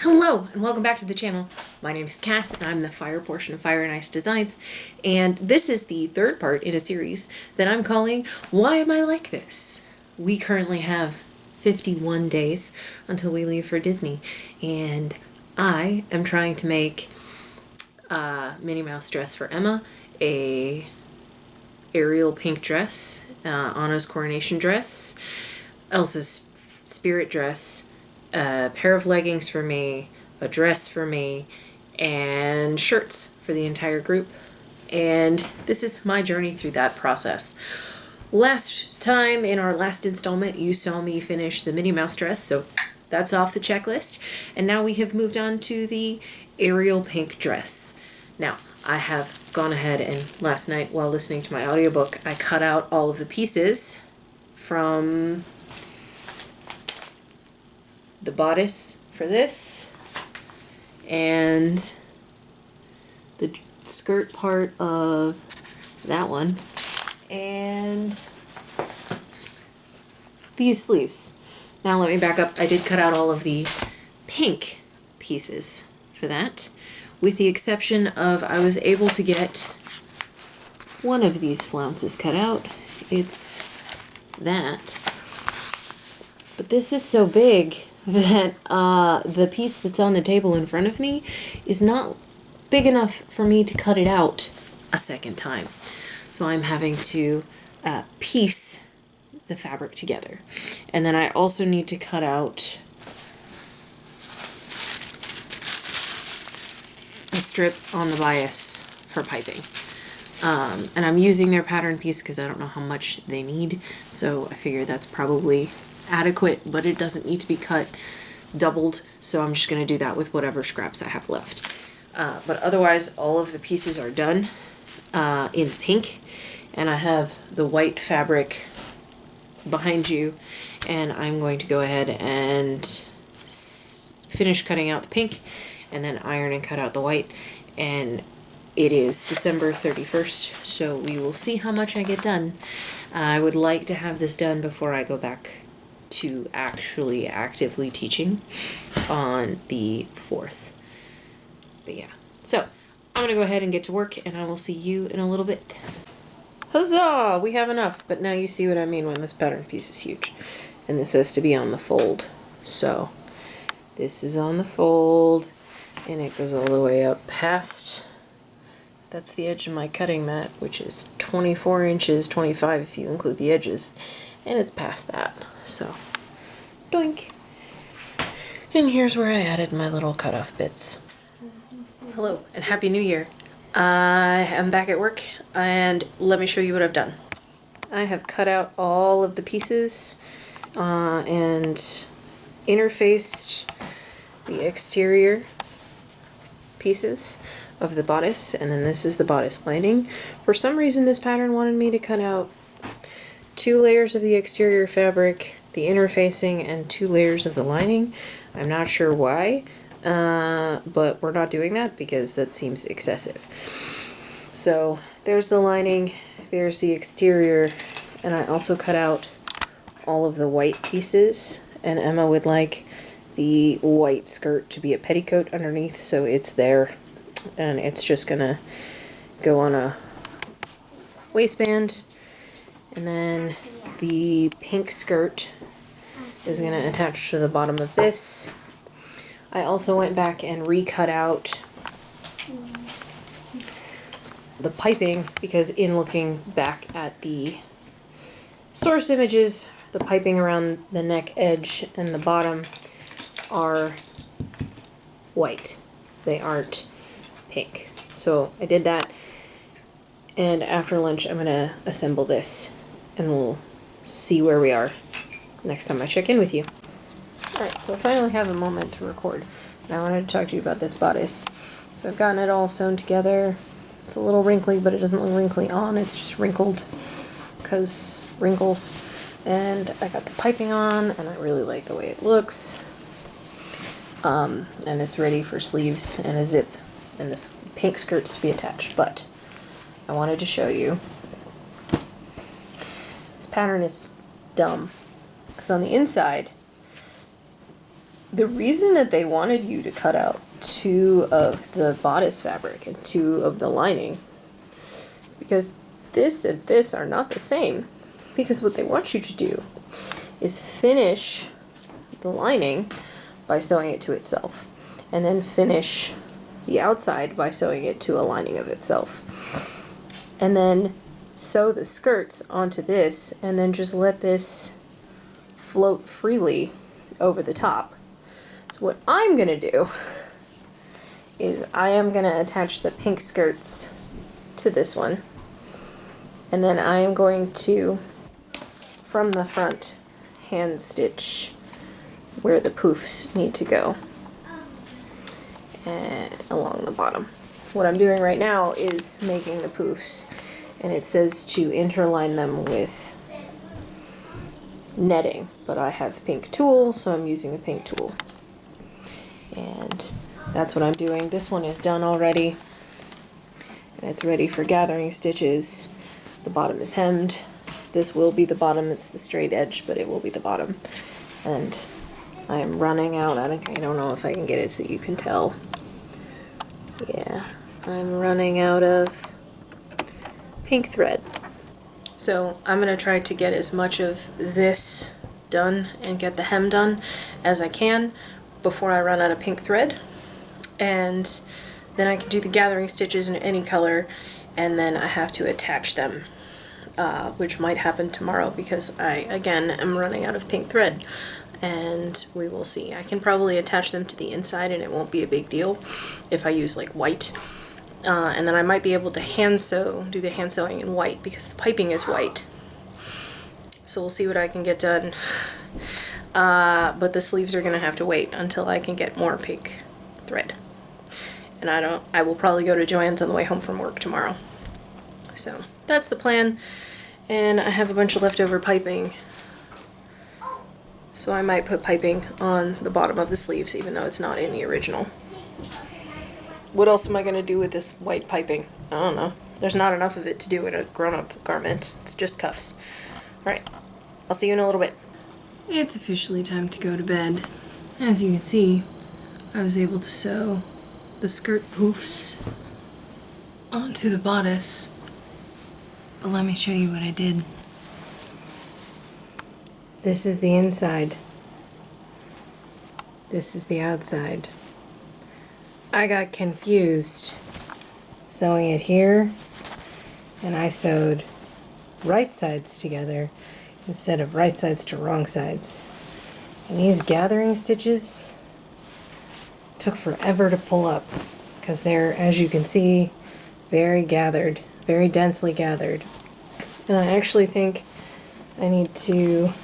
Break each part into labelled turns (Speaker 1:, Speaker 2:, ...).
Speaker 1: Hello and welcome back to the channel. My name is Cass and I'm the fire portion of Fire and Ice Designs, and this is the third part in a series that I'm calling Why Am I Like This? We currently have 51 days until we leave for Disney, and I am trying to make a Minnie Mouse dress for Emma, a Ariel pink dress, Anna's coronation dress, Elsa's spirit dress, a pair of leggings for me, a dress for me, and shirts for the entire group. And this is my journey through that process. Last time, in our last installment, you saw me finish the Minnie Mouse dress, so that's off the checklist. And now we have moved on to the Ariel pink dress. Now, I have gone ahead and last night, while listening to my audiobook, I cut out all of the pieces from the bodice for this and the skirt part of that one and these sleeves. Now let me back up. I did cut out all of the pink pieces for that, with the exception of I was able to get one of these flounces cut out. It's that. But this is so big that the piece that's on the table in front of me is not big enough for me to cut it out a second time. So I'm having to piece the fabric together. And then I also need to cut out a strip on the bias for piping. And I'm using their pattern piece because I don't know how much they need. So I figure that's probably adequate, but it doesn't need to be cut doubled, so I'm just going to do that with whatever scraps I have left. But otherwise, all of the pieces are done in pink, and I have the white fabric behind you, and I'm going to go ahead and finish cutting out the pink, and then iron and cut out the white, and it is December 31st, so we will see how much I get done. I would like to have this done before I go back to actually actively teaching on the 4th. But yeah, so I'm gonna go ahead and get to work, and I will see you in a little bit. Huzzah! We have enough, but now you see what I mean when this pattern piece is huge. And this has to be on the fold. So this is on the fold, and it goes all the way up past, that's the edge of my cutting mat, which is 24 inches, 25 if you include the edges. And it's past that, so doink. And here's where I added my little cutoff bits. Hello and Happy New Year. I am back at work, and let me show you what I've done. I have cut out all of the pieces and interfaced the exterior pieces of the bodice, and then this is the bodice lining. For some reason this pattern wanted me to cut out 2 layers of the exterior fabric, the interfacing, and 2 layers of the lining. I'm not sure why, but we're not doing that because that seems excessive. So there's the lining, there's the exterior, and I also cut out all of the white pieces, and Emma would like the white skirt to be a petticoat underneath, so it's there, and it's just gonna go on a waistband. And then the pink skirt is going to attach to the bottom of this. I also went back and recut out the piping because in looking back at the source images, the piping around the neck edge and the bottom are white. They aren't pink. So I did that, and after lunch I'm going to assemble this, and we'll see where we are next time I check in with you. Alright, so I finally have a moment to record, and I wanted to talk to you about this bodice. So I've gotten it all sewn together. It's a little wrinkly, but it doesn't look wrinkly on, it's just wrinkled because wrinkles. And I got the piping on, and I really like the way it looks. And it's ready for sleeves and a zip, and this pink skirt's to be attached, but I wanted to show you. This pattern is dumb because on the inside The reason that they wanted you to cut out 2 of the bodice fabric and 2 of the lining is because this and this are not the same. Because what they want you to do is finish the lining by sewing it to itself, and then finish the outside by sewing it to a lining of itself. And then sew the skirts onto this, and then just let this float freely over the top. So what I'm gonna do is I am gonna attach the pink skirts to this one, and then I am going to, from the front, hand stitch where the poofs need to go and along the bottom. What I'm doing right now is making the poofs, and it says to interline them with netting, but I have pink tulle, so I'm using the pink tulle. And that's what I'm doing. This one is done already, and it's ready for gathering stitches. The bottom is hemmed. This will be the bottom. It's the straight edge, but it will be the bottom. And I'm running out. I don't know if I can get it so you can tell. Yeah, I'm running out of pink thread. So I'm going to try to get as much of this done and get the hem done as I can before I run out of pink thread. And then I can do the gathering stitches in any color, and then I have to attach them, which might happen tomorrow because I, again, am running out of pink thread. And we will see. I can probably attach them to the inside and it won't be a big deal if I use like white. And then I might be able to do the hand sewing in white because the piping is white. So we'll see what I can get done. But the sleeves are gonna have to wait until I can get more pink thread. And I will probably go to Joann's on the way home from work tomorrow. So that's the plan. And I have a bunch of leftover piping. So I might put piping on the bottom of the sleeves even though it's not in the original. What else am I going to do with this white piping? I don't know. There's not enough of it to do in a grown-up garment. It's just cuffs. Alright, I'll see you in a little bit. It's officially time to go to bed. As you can see, I was able to sew the skirt poofs onto the bodice. But let me show you what I did. This is the inside. This is the outside. I got confused sewing it here, and I sewed right sides together instead of right sides to wrong sides. And these gathering stitches took forever to pull up because they're, as you can see, very gathered, very densely gathered. And I actually think I need to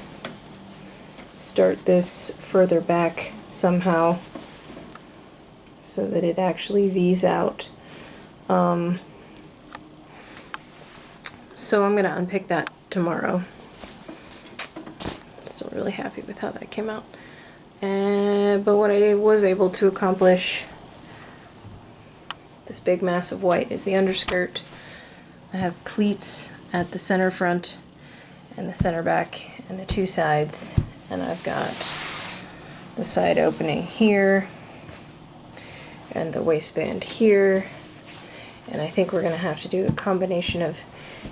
Speaker 1: start this further back somehow so that it actually V's out. So I'm gonna unpick that tomorrow. Still really happy with how that came out. But what I was able to accomplish, this big mass of white, is the underskirt. I have pleats at the center front and the center back and the 2 sides, and I've got the side opening here and the waistband here, and I think we're going to have to do a combination of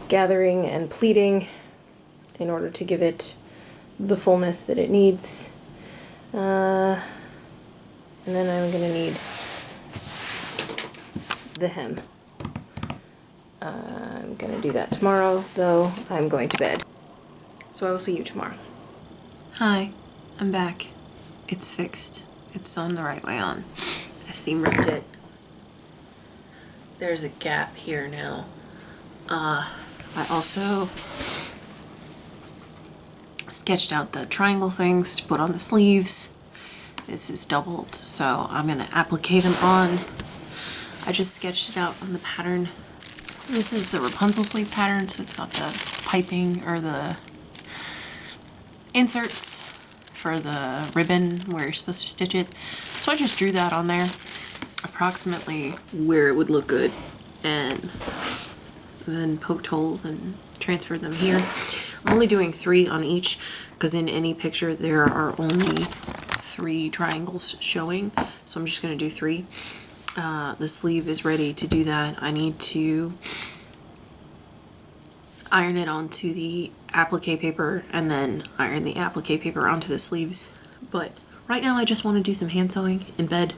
Speaker 1: gathering and pleating in order to give it the fullness that it needs. And then I'm going to need the hem. I'm going to do that tomorrow, though I'm going to bed. So I will see you tomorrow. Hi, I'm back. It's fixed. It's sewn the right way on. I seam ripped it. There's a gap here now. I also sketched out the triangle things to put on the sleeves. This is doubled, so I'm going to applique them on. I just sketched it out on the pattern. So this is the Rapunzel sleeve pattern, so it's got the piping or the inserts for the ribbon where you're supposed to stitch it. So I just drew that on there, approximately where it would look good, and then poked holes and transferred them here. I'm only doing 3 on each because in any picture there are only 3 triangles showing, so I'm just going to do 3. The sleeve is ready to do that. I need to iron it onto the applique paper and then iron the applique paper onto the sleeves. But right now I just want to do some hand sewing in bed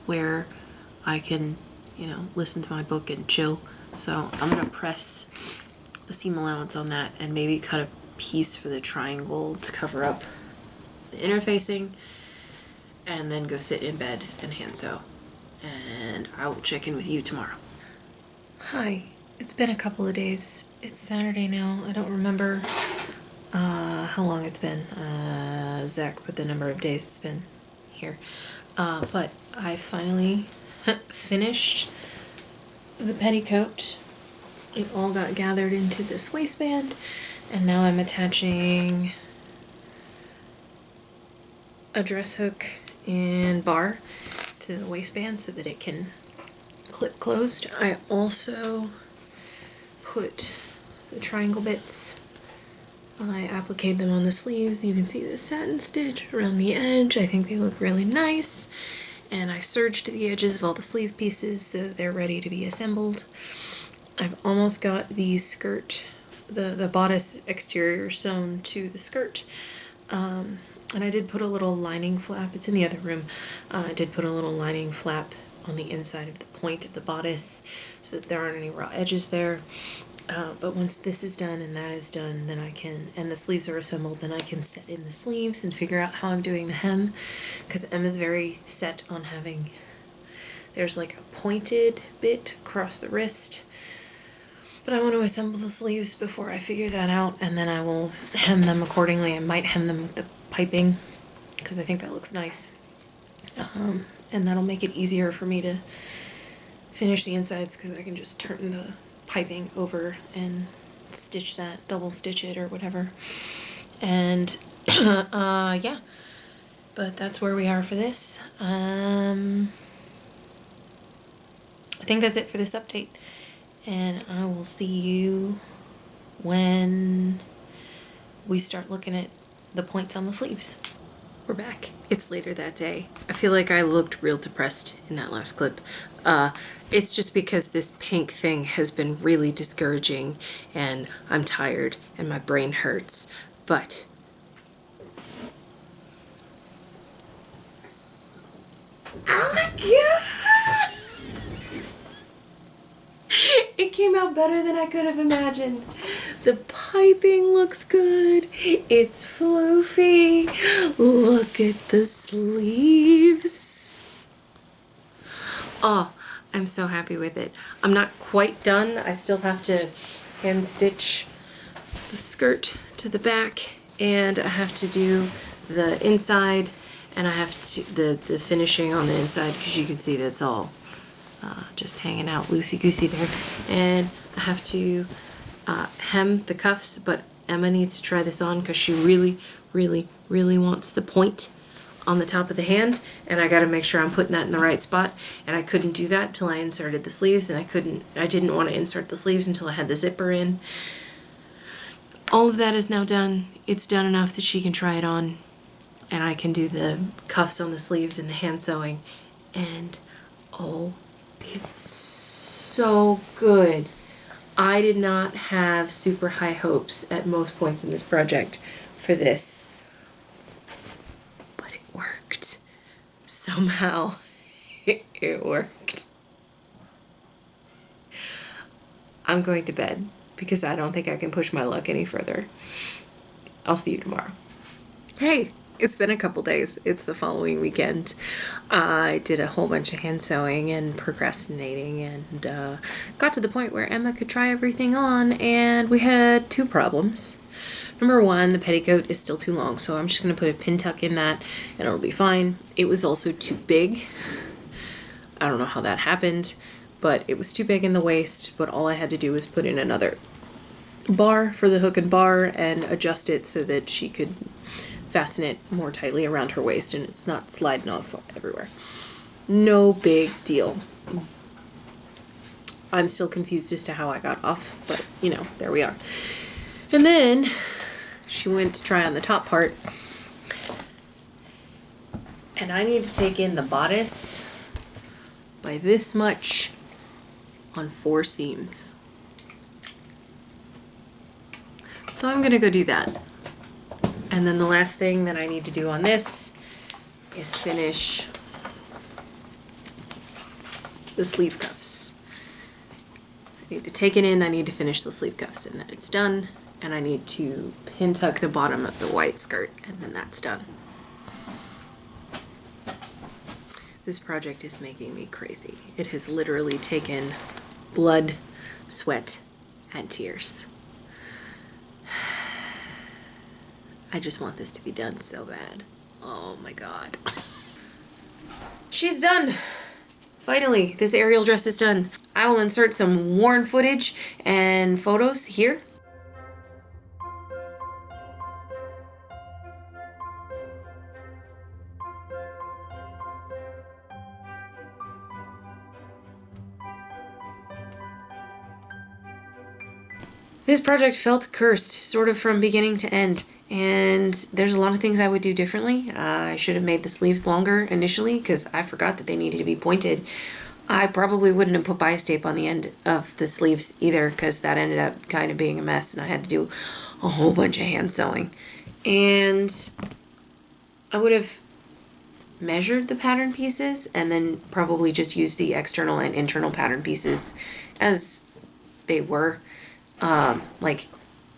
Speaker 1: where I can, you know, listen to my book and chill. So I'm going to press the seam allowance on that and maybe cut a piece for the triangle to cover up the interfacing, and then go sit in bed and hand sew. And I will check in with you tomorrow. Hi, it's been a couple of days. It's Saturday now. I don't remember how long it's been. Zach put the number of days it's been here. But I finally finished the petticoat. It all got gathered into this waistband, and now I'm attaching a dress hook and bar to the waistband so that it can clip closed. I also put the triangle bits, I appliqued them on the sleeves. You can see the satin stitch around the edge. I think they look really nice. And I serged the edges of all the sleeve pieces so they're ready to be assembled. I've almost got the skirt, the bodice exterior sewn to the skirt. And I did put a little lining flap, it's in the other room, I did put a little lining flap on the inside of the point of the bodice so that there aren't any raw edges there. But once this is done and that is done, then I can, and the sleeves are assembled, then I can set in the sleeves and figure out how I'm doing the hem, because Emma's very set on having, there's like a pointed bit across the wrist. But I want to assemble the sleeves before I figure that out, and then I will hem them accordingly. I might hem them with the piping because I think that looks nice, and that'll make it easier for me to finish the insides because I can just turn the piping over and stitch that, double stitch it or whatever. And yeah, but that's where we are for this. I think that's it for this update, and I will see you when we start looking at the points on the sleeves. We're back. It's later that day. I feel like I looked real depressed in that last clip. It's just because this pink thing has been really discouraging and I'm tired and my brain hurts, but oh my god! It came out better than I could have imagined. The piping looks good. It's floofy. Look at the sleeves. Oh, I'm so happy with it. I'm not quite done. I still have to hand stitch the skirt to the back, and I have to do the inside, and I have to the finishing on the inside, because you can see that's all just hanging out loosey-goosey there. And I have to hem the cuffs, but Emma needs to try this on because she really, really, really wants the point on the top of the hand, and I got to make sure I'm putting that in the right spot, and I couldn't do that till I inserted the sleeves, and I didn't want to insert the sleeves until I had the zipper in. All of that is now done. It's done enough that she can try it on, and I can do the cuffs on the sleeves and the hand sewing, and oh, it's so good. I did not have super high hopes at most points in this project for this, but it worked. Somehow it worked. I'm going to bed because I don't think I can push my luck any further. I'll see you tomorrow. Hey, it's been a couple days. It's the following weekend. I did a whole bunch of hand sewing and procrastinating, and got to the point where Emma could try everything on, and we had 2 problems. Number 1, the petticoat is still too long, so I'm just going to put a pin tuck in that and it'll be fine. It was also too big. I don't know how that happened, but it was too big in the waist, but all I had to do was put in another bar for the hook and bar and adjust it so that she could fasten it more tightly around her waist and it's not sliding off everywhere. No big deal. I'm still confused as to how I got off, but you know, there we are. And then she went to try on the top part And I need to take in the bodice by this much on 4 seams. So I'm gonna go do that. And then the last thing that I need to do on this is finish the sleeve cuffs. I need to take it in, I need to finish the sleeve cuffs, and then it's done. And I need to pin tuck the bottom of the white skirt, and then that's done. This project is making me crazy. It has literally taken blood, sweat, and tears. I just want this to be done so bad. Oh my god. She's done! Finally, this Ariel dress is done. I will insert some worn footage and photos here. This project felt cursed, sort of from beginning to end, and there's a lot of things I would do differently. I should have made the sleeves longer initially because I forgot that they needed to be pointed. I probably wouldn't have put bias tape on the end of the sleeves either because that ended up kind of being a mess and I had to do a whole bunch of hand sewing. And I would have measured the pattern pieces and then probably just used the external and internal pattern pieces as they were. Like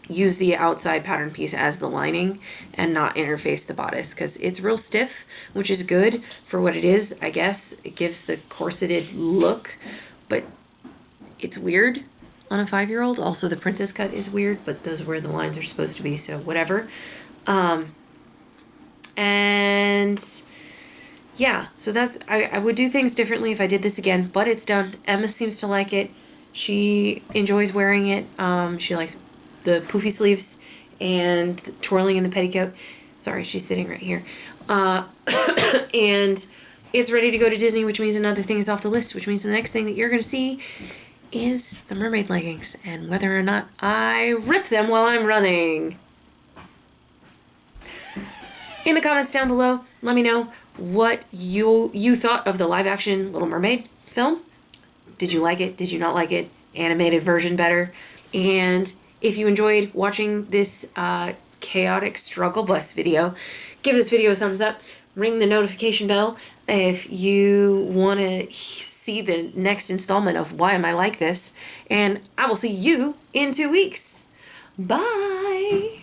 Speaker 1: use the outside pattern piece as the lining and not interface the bodice because it's real stiff, which is good for what it is, I guess. It gives the corseted look, but it's weird on a 5-year-old. Also, the princess cut is weird, but those are where the lines are supposed to be, so whatever. And yeah, so that's, I would do things differently if I did this again, but it's done. Emma seems to like it. She enjoys wearing it. She likes the poofy sleeves and the twirling in the petticoat. Sorry, she's sitting right here. And it's ready to go to Disney, which means another thing is off the list, which means the next thing that you're going to see is the mermaid leggings and whether or not I rip them while I'm running. In the comments down below, let me know what you thought of the live action Little Mermaid film. Did you like it? Did you not like it? Animated version better? And if you enjoyed watching this chaotic struggle bus video, give this video a thumbs up. Ring the notification bell if you want to see the next installment of Why Am I Like This? And I will see you in 2 weeks. Bye!